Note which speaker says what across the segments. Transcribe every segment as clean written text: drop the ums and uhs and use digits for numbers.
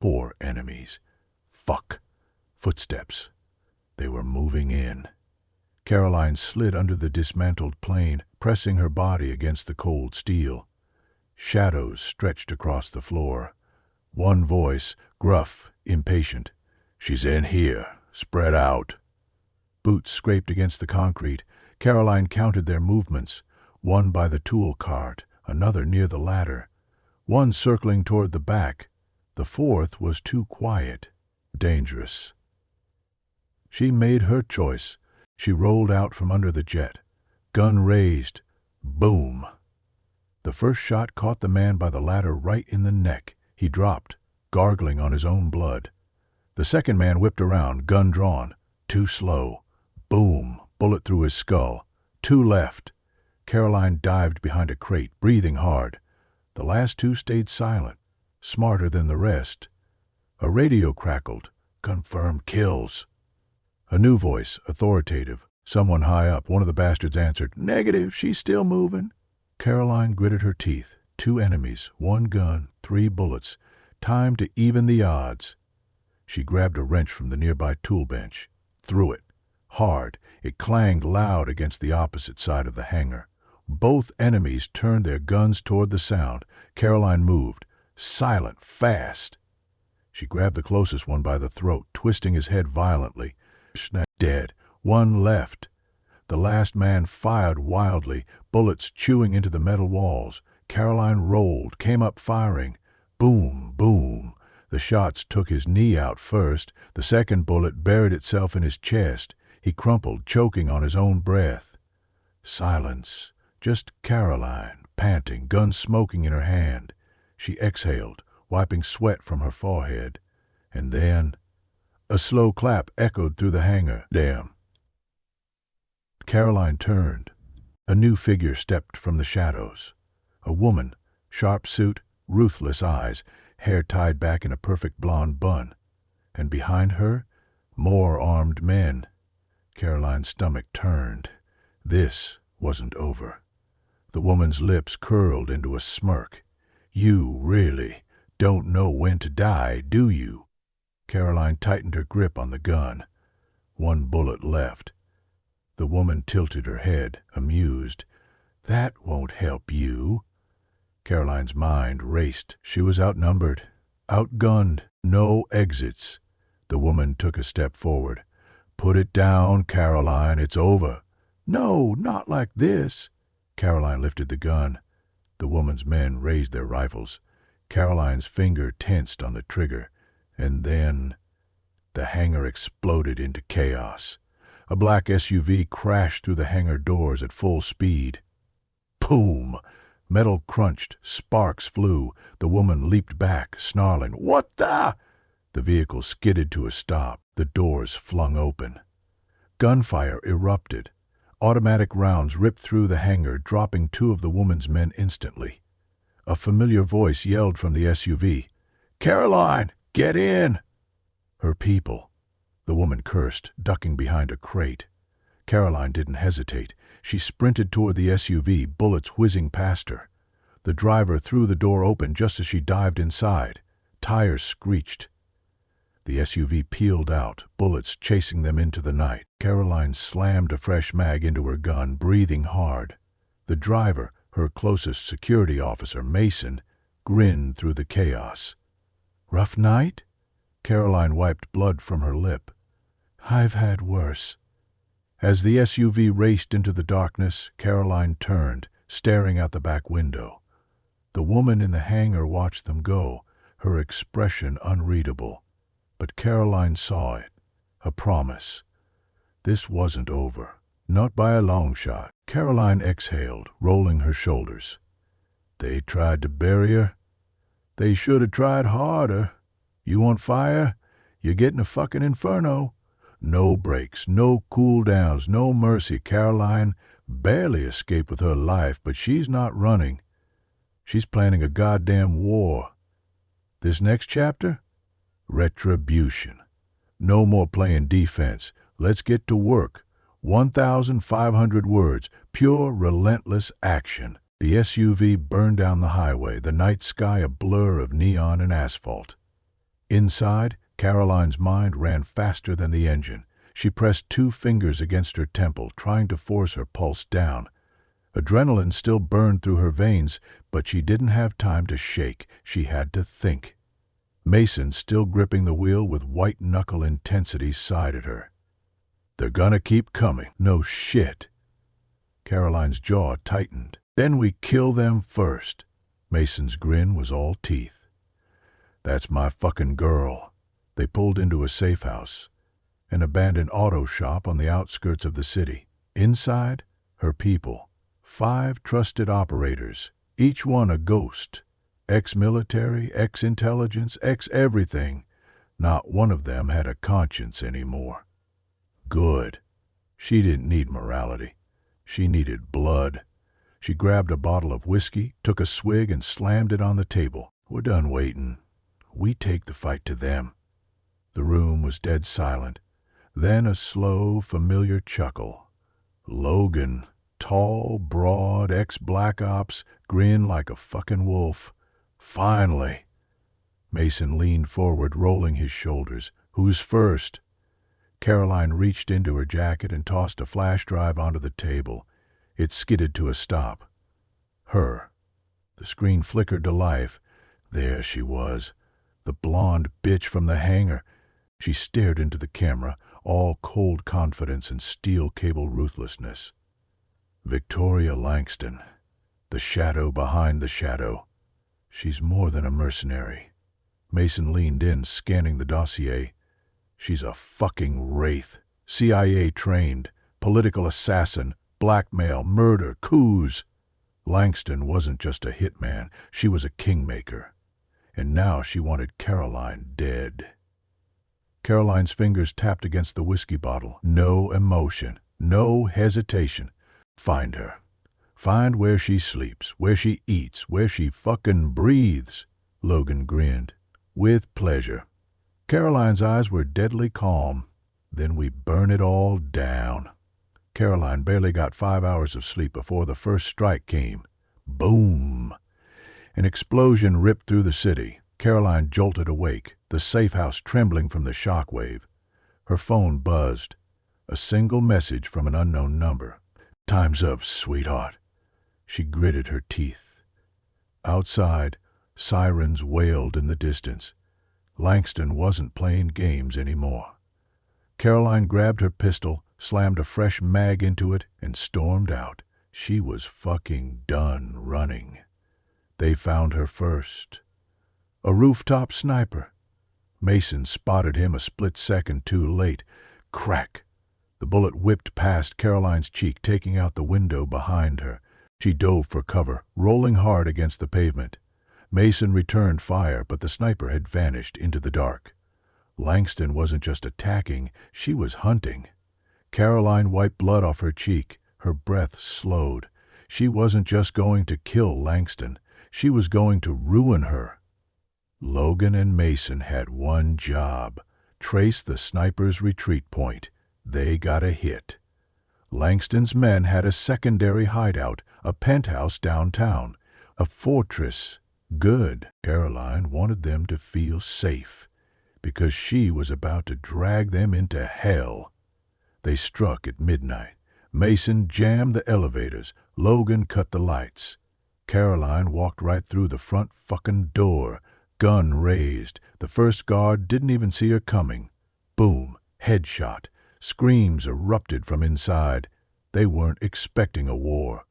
Speaker 1: 4 enemies. Fuck. Footsteps. They were moving in. Karoline slid under the dismantled plane, pressing her body against the cold steel. Shadows stretched across the floor. One voice, gruff, impatient. "She's in here. Spread out." Boots scraped against the concrete. Karoline counted their movements, one by the tool cart, another near the ladder, one circling toward the back. The fourth was too quiet, dangerous. She made her choice. She rolled out from under the jet. Gun raised. Boom. The first shot caught the man by the ladder right in the neck. He dropped, gargling on his own blood. The second man whipped around, gun drawn. Too slow. Boom. Bullet through his skull. 2 left. Karoline dived behind a crate, breathing hard. The last 2 stayed silent, smarter than the rest. A radio crackled. "Confirmed kills." A new voice, authoritative. Someone high up, one of the bastards answered, "Negative, she's still moving." Karoline gritted her teeth. 2 enemies, 1 gun, 3 bullets. Time to even the odds. She grabbed a wrench from the nearby tool bench. Threw it. Hard. It clanged loud against the opposite side of the hangar. Both enemies turned their guns toward the sound. Karoline moved. Silent, fast. She grabbed the closest one by the throat, twisting his head violently. Dead. 1 left. The last man fired wildly, bullets chewing into the metal walls. Karoline rolled, came up firing. Boom, boom. The shots took his knee out first. The second bullet buried itself in his chest. He crumpled, choking on his own breath. Silence. Just Karoline, panting, gun smoking in her hand. She exhaled, wiping sweat from her forehead. And then a slow clap echoed through the hangar. Damn. Karoline turned. A new figure stepped from the shadows. A woman, sharp suit, ruthless eyes, hair tied back in a perfect blonde bun. And behind her, more armed men. Karoline's stomach turned. This wasn't over. The woman's lips curled into a smirk. "You really don't know when to die, do you?" Karoline tightened her grip on the gun. 1 bullet left. The woman tilted her head, amused. "That won't help you." Karoline's mind raced. She was outnumbered, outgunned, no exits. The woman took a step forward. "Put it down, Karoline, it's over." "No, not like this." Karoline lifted the gun. The woman's men raised their rifles. Karoline's finger tensed on the trigger. And then the hangar exploded into chaos. A black SUV crashed through the hangar doors at full speed. Boom! Metal crunched, sparks flew. The woman leaped back, snarling, "What the?" The vehicle skidded to a stop, the doors flung open. Gunfire erupted. Automatic rounds ripped through the hangar, dropping 2 of the woman's men instantly. A familiar voice yelled from the SUV, "Karoline, get in!" Her people. The woman cursed, ducking behind a crate. Karoline didn't hesitate. She sprinted toward the SUV, bullets whizzing past her. The driver threw the door open just as she dived inside. Tires screeched. The SUV peeled out, bullets chasing them into the night. Karoline slammed a fresh mag into her gun, breathing hard. The driver, her closest security officer, Mason, grinned through the chaos. "Rough night?" Karoline wiped blood from her lip. "I've had worse." As the SUV raced into the darkness, Karoline turned, staring out the back window. The woman in the hangar watched them go, her expression unreadable. But Karoline saw it, a promise. This wasn't over, not by a long shot. Karoline exhaled, rolling her shoulders. "They tried to bury her. They should have tried harder. You want fire? You're getting a fucking inferno. No breaks, no cool downs, no mercy. Karoline barely escaped with her life, but she's not running. She's planning a goddamn war. This next chapter? Retribution. No more playing defense. Let's get to work. 1,500 words, pure, relentless action." The SUV burned down the highway, the night sky a blur of neon and asphalt. Inside, Karoline's mind ran faster than the engine. She pressed 2 fingers against her temple, trying to force her pulse down. Adrenaline still burned through her veins, but she didn't have time to shake. She had to think. Mason, still gripping the wheel with white-knuckle intensity, sighed at her. "They're gonna keep coming." "No shit." Karoline's jaw tightened. "Then we kill them first." Mason's grin was all teeth. "That's my fucking girl." They pulled into a safe house, an abandoned auto shop on the outskirts of the city. Inside, her people. 5 trusted operators, each one a ghost. Ex-military, ex-intelligence, ex-everything. Not one of them had a conscience anymore. Good. She didn't need morality. She needed blood. She grabbed a bottle of whiskey, took a swig, and slammed it on the table. "We're done waiting. We take the fight to them." The room was dead silent. Then a slow, familiar chuckle. Logan, tall, broad, ex-Black Ops, grinned like a fucking wolf. "Finally." Mason leaned forward, rolling his shoulders. "Who's first?" Karoline reached into her jacket and tossed a flash drive onto the table. It skidded to a stop. Her. The screen flickered to life. There she was, the blonde bitch from the hangar. She stared into the camera, all cold confidence and steel-cable ruthlessness. Victoria Langston, the shadow behind the shadow. She's more than a mercenary. Mason leaned in, scanning the dossier. She's a fucking wraith. CIA trained, political assassin, blackmail, murder, coups. Langston wasn't just a hitman, she was a kingmaker. And now she wanted Karoline dead. Karoline's fingers tapped against the whiskey bottle. No emotion, no hesitation. Find her. Find where she sleeps, where she eats, where she fucking breathes. Logan grinned. With pleasure. Karoline's eyes were deadly calm. Then we burn it all down. Karoline barely got 5 hours of sleep before the first strike came. Boom! An explosion ripped through the city. Karoline jolted awake, the safe house trembling from the shock wave. Her phone buzzed. A single message from an unknown number. "Time's up, sweetheart." She gritted her teeth. Outside, sirens wailed in the distance. Langston wasn't playing games anymore. Karoline grabbed her pistol, slammed a fresh mag into it, and stormed out. She was fucking done running. They found her first. A rooftop sniper. Mason spotted him a split second too late. Crack! The bullet whipped past Karoline's cheek, taking out the window behind her. She dove for cover, rolling hard against the pavement. Mason returned fire, but the sniper had vanished into the dark. Langston wasn't just attacking, she was hunting. Karoline wiped blood off her cheek. Her breath slowed. She wasn't just going to kill Langston. She was going to ruin her. Logan and Mason had one job. Trace the sniper's retreat point. They got a hit. Langston's men had a secondary hideout, a penthouse downtown, a fortress. Good. Karoline wanted them to feel safe, because she was about to drag them into hell. They struck at midnight. Mason jammed the elevators. Logan cut the lights. Karoline walked right through the front fucking door, gun raised. The first guard didn't even see her coming. Boom. Headshot. Screams erupted from inside. They weren't expecting a war.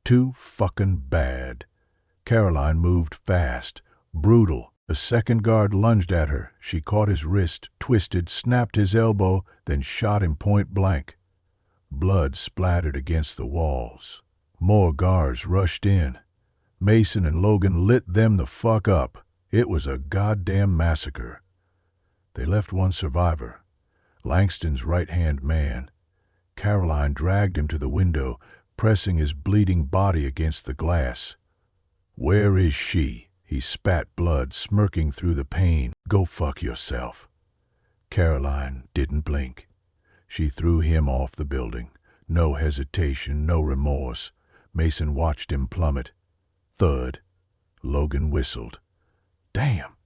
Speaker 1: Too fucking bad. Karoline moved fast, brutal. A second guard lunged at her. She caught his wrist, twisted, snapped his elbow, then shot him point blank. Blood splattered against the walls. More guards rushed in. Mason and Logan lit them the fuck up. It was a goddamn massacre. They left one survivor, Langston's right-hand man. Karoline dragged him to the window, pressing his bleeding body against the glass. "Where is she?" He spat blood, smirking through the pain. "Go fuck yourself." Karoline didn't blink. She threw him off the building. No hesitation, no remorse. Mason watched him plummet. Thud. Logan whistled. "Damn."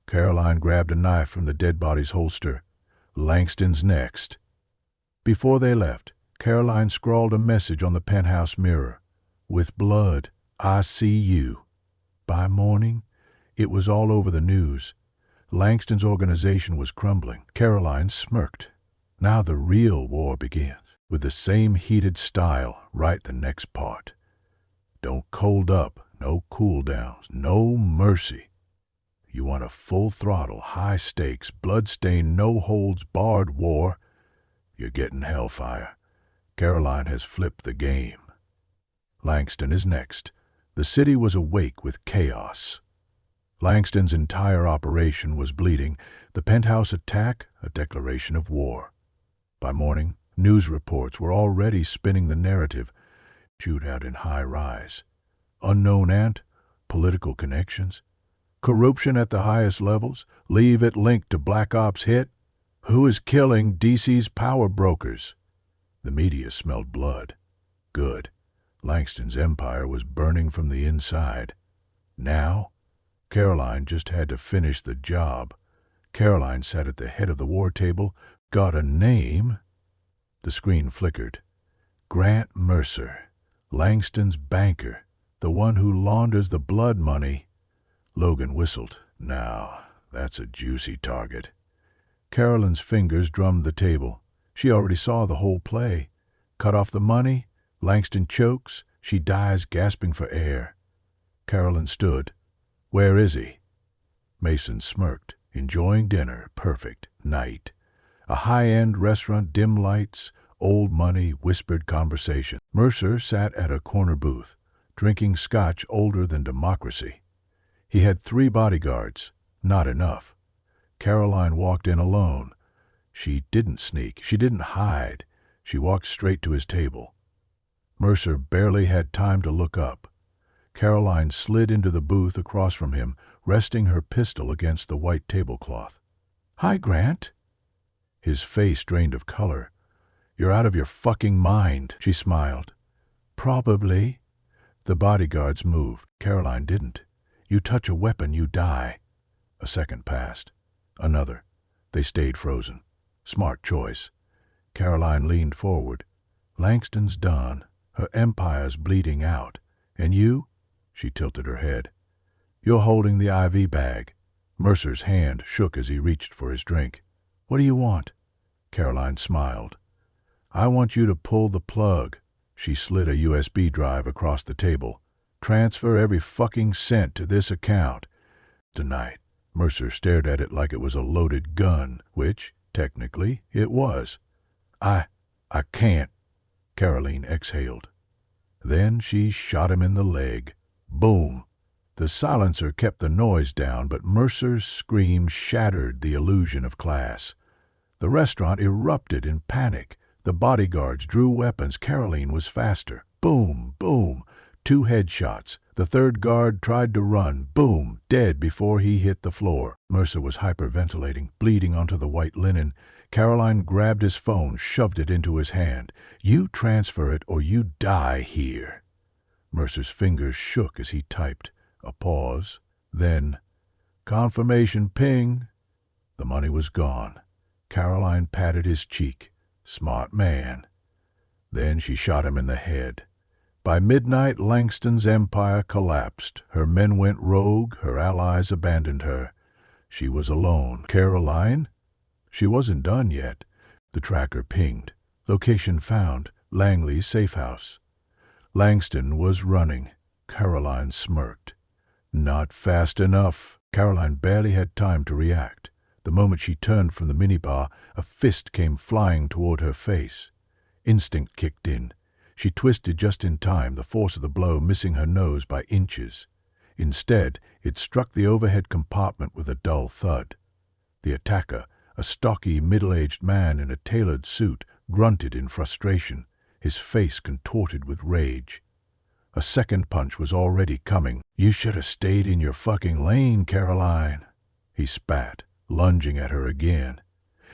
Speaker 1: Karoline grabbed a knife from the dead body's holster. Langston's next. Before they left, Karoline scrawled a message on the penthouse mirror. With blood, I see you. By morning, it was all over the news. Langston's organization was crumbling. Karoline smirked. Now the real war begins, with the same heated style. Write the next part. Don't cold up, no cool downs, no mercy. You want a full throttle, high stakes, blood-stained, no holds barred war. You're getting hellfire. Karoline has flipped the game. Langston is next. The city was awake with chaos. Langston's entire operation was bleeding. The penthouse attack, a declaration of war. By morning, news reports were already spinning the narrative. Shootout in high rise. Unknown ant, political connections. Corruption at the highest levels. Leavitt linked to Black Ops hit. Who is killing DC's power brokers? The media smelled blood. Good. Langston's empire was burning from the inside. Now, Karoline just had to finish the job. Karoline sat at the head of the war table. Got a name? The screen flickered. Grant Mercer, Langston's banker, the one who launders the blood money. Logan whistled. Now, that's a juicy target. Karoline's fingers drummed the table. She already saw the whole play. Cut off the money, Langston chokes, she dies gasping for air. Karoline stood. Where is he? Mason smirked. Enjoying dinner. Perfect. Night. A high-end restaurant, dim lights, old money, whispered conversation. Mercer sat at a corner booth, drinking scotch older than democracy. He had 3 bodyguards. Not enough. Karoline walked in alone. She didn't sneak. She didn't hide. She walked straight to his table. Mercer barely had time to look up. Karoline slid into the booth across from him, resting her pistol against the white tablecloth. Hi, Grant. His face drained of color. You're out of your fucking mind, she smiled. Probably. The bodyguards moved. Karoline didn't. You touch a weapon, you die. A second passed. Another. They stayed frozen. Smart choice. Karoline leaned forward. Langston's done. Her empire's bleeding out. And you? She tilted her head. You're holding the IV bag. Mercer's hand shook as he reached for his drink. What do you want? Karoline smiled. I want you to pull the plug. She slid a USB drive across the table. Transfer every fucking cent to this account. Tonight. Mercer stared at it like it was a loaded gun, which, technically, it was. I can't. Karoline exhaled. Then she shot him in the leg. Boom. The silencer kept the noise down, but Mercer's scream shattered the illusion of class. The restaurant erupted in panic. The bodyguards drew weapons. Karoline was faster. Boom, boom. 2 headshots. The third guard tried to run. Boom, dead before he hit the floor. Mercer was hyperventilating, bleeding onto the white linen. Karoline grabbed his phone, shoved it into his hand. You transfer it or you die here. Mercer's fingers shook as he typed. A pause. Then, confirmation ping. The money was gone. Karoline patted his cheek. Smart man. Then she shot him in the head. By midnight, Langston's empire collapsed. Her men went rogue. Her allies abandoned her. She was alone. Karoline? She wasn't done yet. The tracker pinged. Location found. Langley's safe house. Langston was running. Karoline smirked. Not fast enough. Karoline barely had time to react. The moment she turned from the minibar, a fist came flying toward her face. Instinct kicked in. She twisted just in time, the force of the blow missing her nose by inches. Instead, it struck the overhead compartment with a dull thud. The attacker, a stocky, middle-aged man in a tailored suit, grunted in frustration, his face contorted with rage. A second punch was already coming. You should have stayed in your fucking lane, Karoline. He spat, lunging at her again.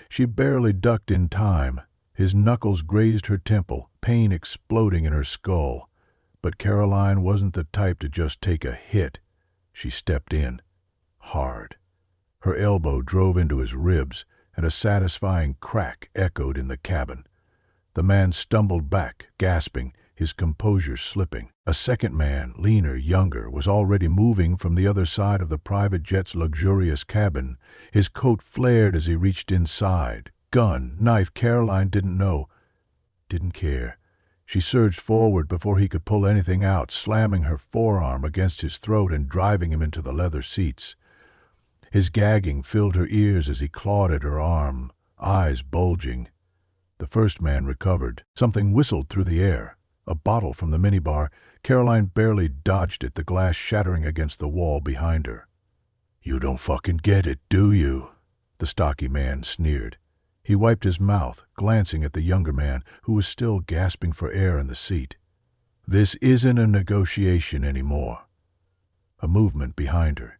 Speaker 1: She barely ducked in time. His knuckles grazed her temple, pain exploding in her skull. But Karoline wasn't the type to just take a hit. She stepped in. Hard. Her elbow drove into his ribs, and a satisfying crack echoed in the cabin. The man stumbled back, gasping, his composure slipping. A second man, leaner, younger, was already moving from the other side of the private jet's luxurious cabin. His coat flared as he reached inside. Gun, knife, Karoline didn't know. Didn't care. She surged forward before he could pull anything out, slamming her forearm against his throat and driving him into the leather seats. His gagging filled her ears as he clawed at her arm, eyes bulging. The first man recovered. Something whistled through the air. A bottle from the minibar. Karoline barely dodged it, the glass shattering against the wall behind her. "You don't fucking get it, do you?" the stocky man sneered. He wiped his mouth, glancing at the younger man, who was still gasping for air in the seat. "This isn't a negotiation anymore." A movement behind her.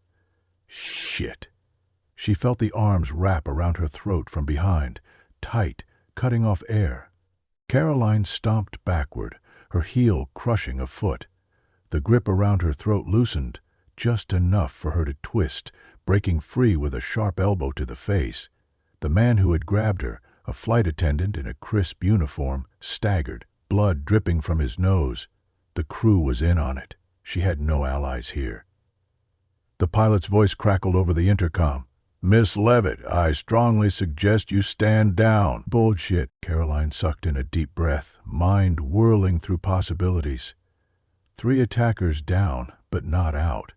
Speaker 1: Shit. She felt the arms wrap around her throat from behind, tight, cutting off air. Karoline stomped backward, her heel crushing a foot. The grip around her throat loosened, just enough for her to twist, breaking free with a sharp elbow to the face. The man who had grabbed her, a flight attendant in a crisp uniform, staggered, blood dripping from his nose. The crew was in on it. She had no allies here. The pilot's voice crackled over the intercom. "Miss Leavitt, I strongly suggest you stand down." Bullshit. Karoline sucked in a deep breath, mind whirling through possibilities. 3 attackers down, but not out.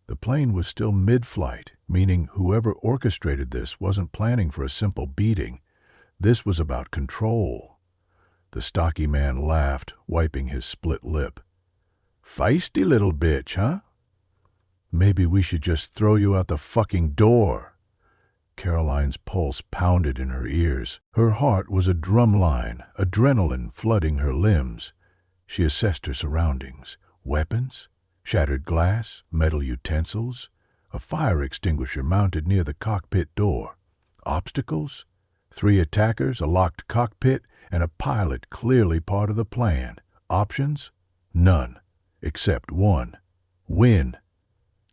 Speaker 1: The plane was still mid-flight, meaning whoever orchestrated this wasn't planning for a simple beating. This was about control. The stocky man laughed, wiping his split lip. "Feisty little bitch, huh? Maybe we should just throw you out the fucking door." Karoline's pulse pounded in her ears. Her heart was a drumline, adrenaline flooding her limbs. She assessed her surroundings. Weapons? Shattered glass? Metal utensils? A fire extinguisher mounted near the cockpit door. Obstacles? 3 attackers, a locked cockpit, and a pilot clearly part of the plan. Options? None, except one. Win.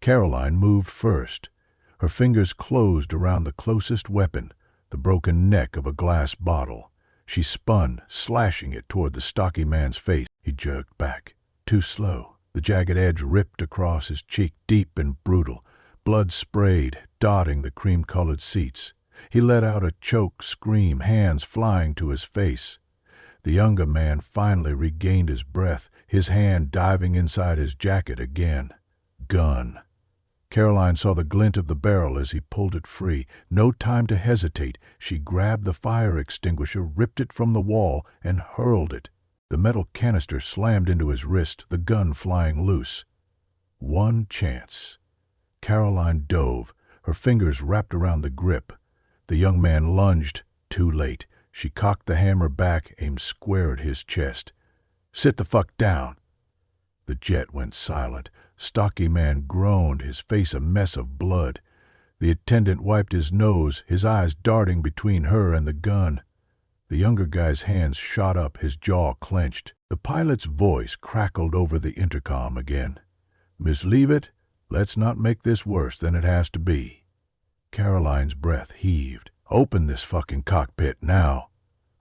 Speaker 1: Karoline moved first. Her fingers closed around the closest weapon, the broken neck of a glass bottle. She spun, slashing it toward the stocky man's face. He jerked back. Too slow. The jagged edge ripped across his cheek, deep and brutal. Blood sprayed, dotting the cream-colored seats. He let out a choked scream, hands flying to his face. The younger man finally regained his breath, his hand diving inside his jacket again. Gun. Karoline saw the glint of the barrel as he pulled it free. No time to hesitate. She grabbed the fire extinguisher, ripped it from the wall, and hurled it. The metal canister slammed into his wrist, the gun flying loose. One chance. Karoline dove, her fingers wrapped around the grip. The young man lunged. Too late. She cocked the hammer back, aimed square at his chest. "Sit the fuck down." The jet went silent. Stocky man groaned, his face a mess of blood. The attendant wiped his nose, his eyes darting between her and the gun. The younger guy's hands shot up, his jaw clenched. The pilot's voice crackled over the intercom again. "Miss Leavitt, let's not make this worse than it has to be." Karoline's breath heaved. "Open this fucking cockpit now."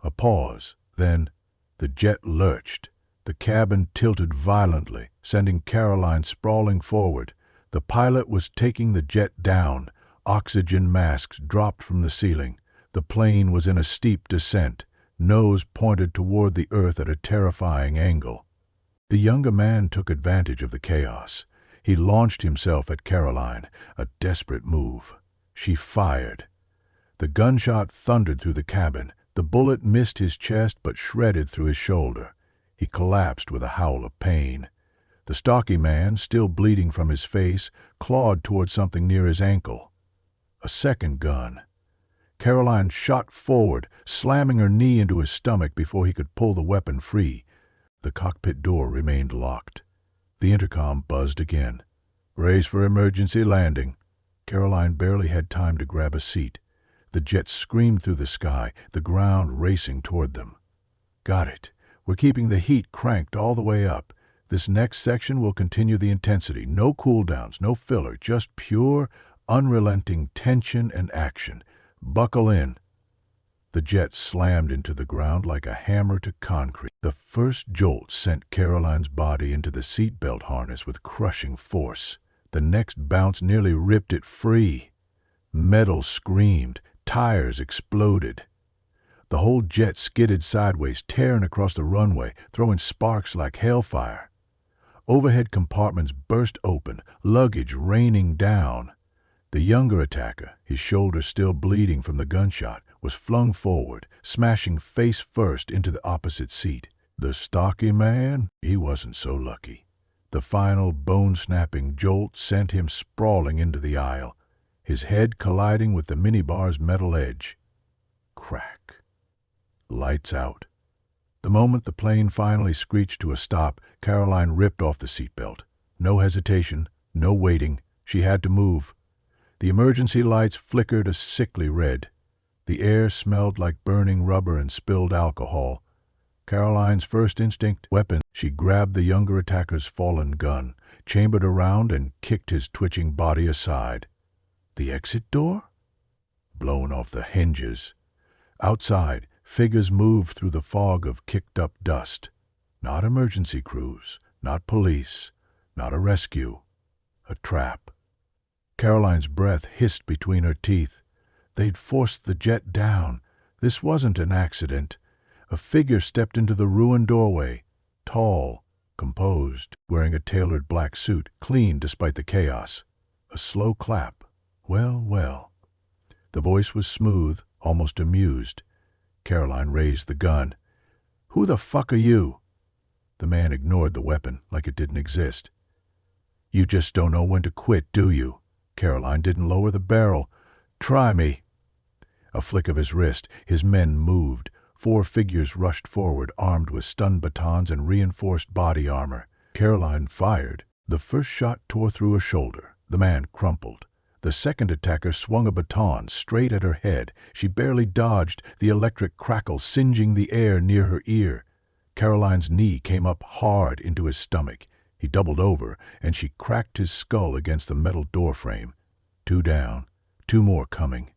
Speaker 1: A pause. Then the jet lurched. The cabin tilted violently, sending Karoline sprawling forward. The pilot was taking the jet down. Oxygen masks dropped from the ceiling. The plane was in a steep descent, nose pointed toward the earth at a terrifying angle. The younger man took advantage of the chaos. He launched himself at Karoline, a desperate move. She fired. The gunshot thundered through the cabin. The bullet missed his chest but shredded through his shoulder. He collapsed with a howl of pain. The stocky man, still bleeding from his face, clawed toward something near his ankle. A second gun. Karoline shot forward, slamming her knee into his stomach before he could pull the weapon free. The cockpit door remained locked. The intercom buzzed again. "Brace for emergency landing." Karoline barely had time to grab a seat. The jet screamed through the sky, the ground racing toward them. "Got it. We're keeping the heat cranked all the way up. This next section will continue the intensity. No cooldowns, no filler, just pure, unrelenting tension and action. Buckle in. The jet slammed into the ground like a hammer to concrete. The first jolt sent Karoline's body into the seatbelt harness with crushing force. The next bounce nearly ripped it free. Metal screamed. Tires exploded. The whole jet skidded sideways, tearing across the runway, throwing sparks like hellfire. Overhead compartments burst open, luggage raining down. The younger attacker, his shoulder still bleeding from the gunshot, was flung forward, smashing face first into the opposite seat. The stocky man, he wasn't so lucky. The final bone-snapping jolt sent him sprawling into the aisle, his head colliding with the minibar's metal edge. Crack. Lights out. The moment the plane finally screeched to a stop, Karoline ripped off the seatbelt. No hesitation, no waiting. She had to move. The emergency lights flickered a sickly red. The air smelled like burning rubber and spilled alcohol. Karoline's first instinct, weapon. She grabbed the younger attacker's fallen gun, chambered around, and kicked his twitching body aside. The exit door? Blown off the hinges. Outside, figures moved through the fog of kicked-up dust. Not emergency crews, not police, not a rescue. A trap. Karoline's breath hissed between her teeth. They'd forced the jet down. This wasn't an accident. A figure stepped into the ruined doorway, tall, composed, wearing a tailored black suit, clean despite the chaos. A slow clap. Well, well. The voice was smooth, almost amused. Karoline raised the gun. "Who the fuck are you?" The man ignored the weapon like it didn't exist. "You just don't know when to quit, do you?" Karoline didn't lower the barrel. "Try me." A flick of his wrist, his men moved. 4 figures rushed forward, armed with stun batons and reinforced body armor. Karoline fired. The first shot tore through her shoulder. The man crumpled. The second attacker swung a baton straight at her head. She barely dodged, the electric crackle singeing the air near her ear. Karoline's knee came up hard into his stomach. He doubled over, and she cracked his skull against the metal doorframe. 2 down, 2 more coming.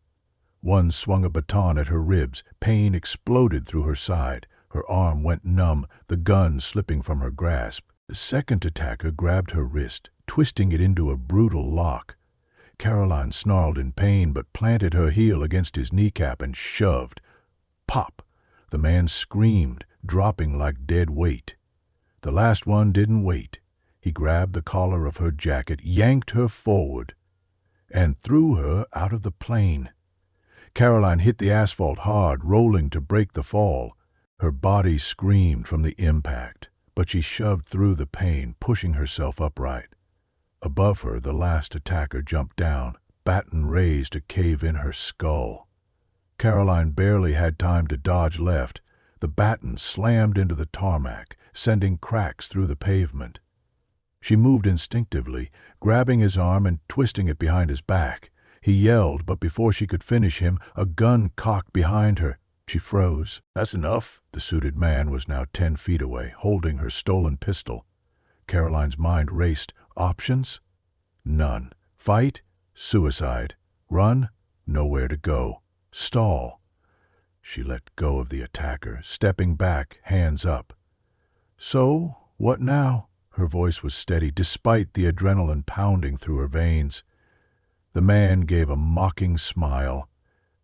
Speaker 1: One swung a baton at her ribs. Pain exploded through her side. Her arm went numb, the gun slipping from her grasp. The second attacker grabbed her wrist, twisting it into a brutal lock. Karoline snarled in pain but planted her heel against his kneecap and shoved. Pop! The man screamed, dropping like dead weight. The last one didn't wait. He grabbed the collar of her jacket, yanked her forward, and threw her out of the plane. Karoline hit the asphalt hard, rolling to break the fall. Her body screamed from the impact, but she shoved through the pain, pushing herself upright. Above her, the last attacker jumped down, baton raised to cave in her skull. Karoline barely had time to dodge left. The baton slammed into the tarmac, sending cracks through the pavement. She moved instinctively, grabbing his arm and twisting it behind his back. He yelled, but before she could finish him, a gun cocked behind her. She froze. "That's enough." The suited man was now 10 feet away, holding her stolen pistol. Karoline's mind raced. Options? None. Fight? Suicide. Run? Nowhere to go. Stall. She let go of the attacker, stepping back, hands up. "So, what now?" Her voice was steady, despite the adrenaline pounding through her veins. The man gave a mocking smile.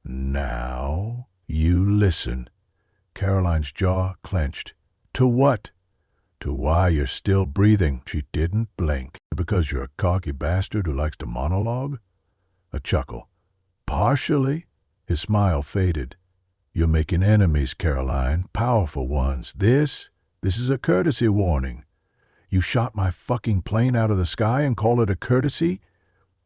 Speaker 1: "Now, you listen." Karoline's jaw clenched. "To what?" "To why you're still breathing." She didn't blink. "Because you're a cocky bastard who likes to monologue?" A chuckle. "Partially." His smile faded. "You're making enemies, Karoline, powerful ones. This is a courtesy warning. You shot my fucking plane out of the sky and call it a courtesy?"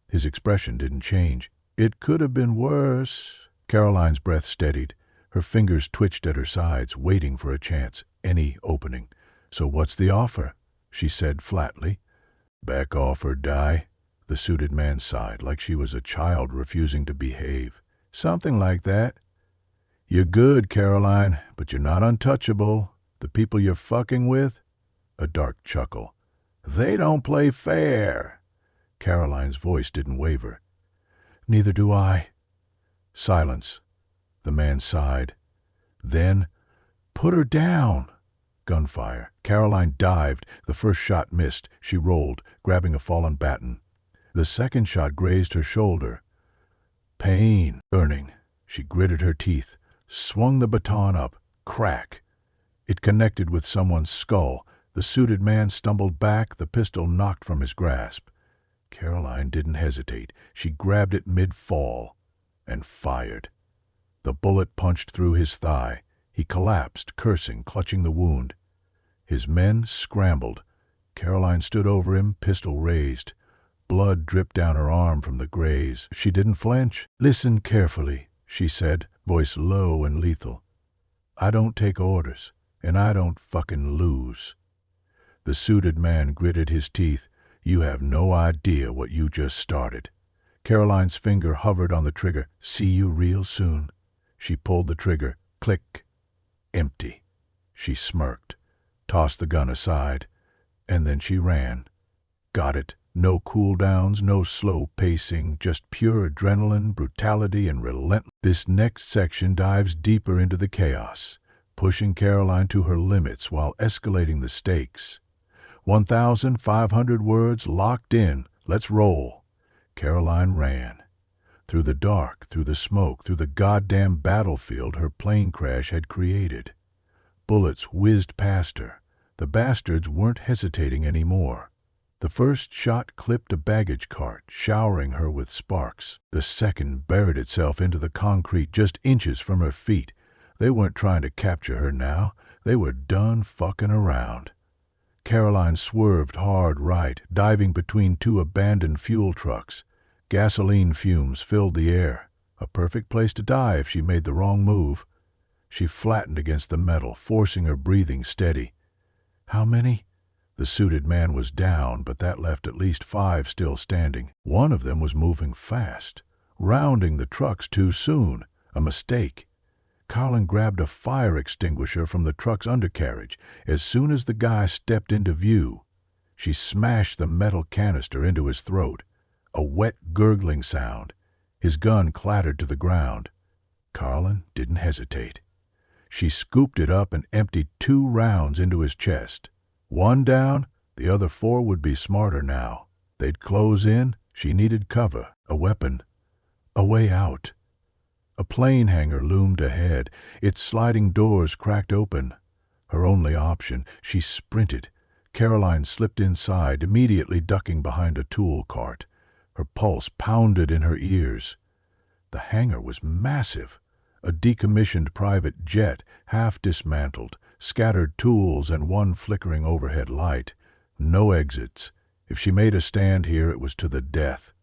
Speaker 1: His expression didn't change. "It could have been worse." Karoline's breath steadied. Her fingers twitched at her sides, waiting for a chance, any opening. "So what's the offer?" she said flatly. "Back off or die." The suited man sighed, like she was a child refusing to behave. "Something like that." "You're good, Karoline, but you're not untouchable. The people you're fucking with?" A dark chuckle. "They don't play fair." Karoline's voice didn't waver. Neither do I. Silence. The man sighed. Then, put her down. Gunfire. Karoline dived. The first shot missed. She rolled, grabbing a fallen baton. The second shot grazed her shoulder. Pain. Burning. She gritted her teeth, swung the baton up. Crack. It connected with someone's skull. The suited man stumbled back, the pistol knocked from his grasp. Karoline didn't hesitate. She grabbed it mid-fall and fired. The bullet punched through his thigh. He collapsed, cursing, clutching the wound. His men scrambled. Karoline stood over him, pistol raised. Blood dripped down her arm from the graze. She didn't flinch. "Listen carefully," she said, voice low and lethal. "I don't take orders, and I don't fucking lose." The suited man gritted his teeth. "You have no idea what you just started." Karoline's finger hovered on the trigger. "See you real soon." She pulled the trigger. Click. Empty. She smirked, tossed the gun aside, and then she ran. Got it. No cool-downs, no slow pacing, just pure adrenaline, brutality, and relentless. This next section dives deeper into the chaos, pushing Karoline to her limits while escalating the stakes. 1,500 words locked in. Let's roll. Karoline ran. Through the dark, through the smoke, through the goddamn battlefield her plane crash had created. Bullets whizzed past her. The bastards weren't hesitating anymore. The first shot clipped a baggage cart, showering her with sparks. The second buried itself into the concrete just inches from her feet. They weren't trying to capture her now. They were done fucking around. Karoline swerved hard right, diving between two abandoned fuel trucks. Gasoline fumes filled the air. A perfect place to die if she made the wrong move. She flattened against the metal, forcing her breathing steady. How many? The suited man was down, but that left at least 5 still standing. One of them was moving fast, rounding the trucks too soon. A mistake. Karoline grabbed a fire extinguisher from the truck's undercarriage. As soon as the guy stepped into view, she smashed the metal canister into his throat. A wet, gurgling sound. His gun clattered to the ground. Karoline didn't hesitate. She scooped it up and emptied 2 rounds into his chest. 1 down, the other 4 would be smarter now. They'd close in. She needed cover, a weapon, a way out. A plane hangar loomed ahead, its sliding doors cracked open. Her only option. She sprinted. Karoline slipped inside, immediately ducking behind a tool cart. Her pulse pounded in her ears. The hangar was massive. A decommissioned private jet, half dismantled, scattered tools and 1 flickering overhead light. No exits. If she made a stand here, it was to the death.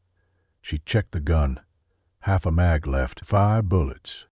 Speaker 1: She checked the gun. Half a mag left. 5 bullets.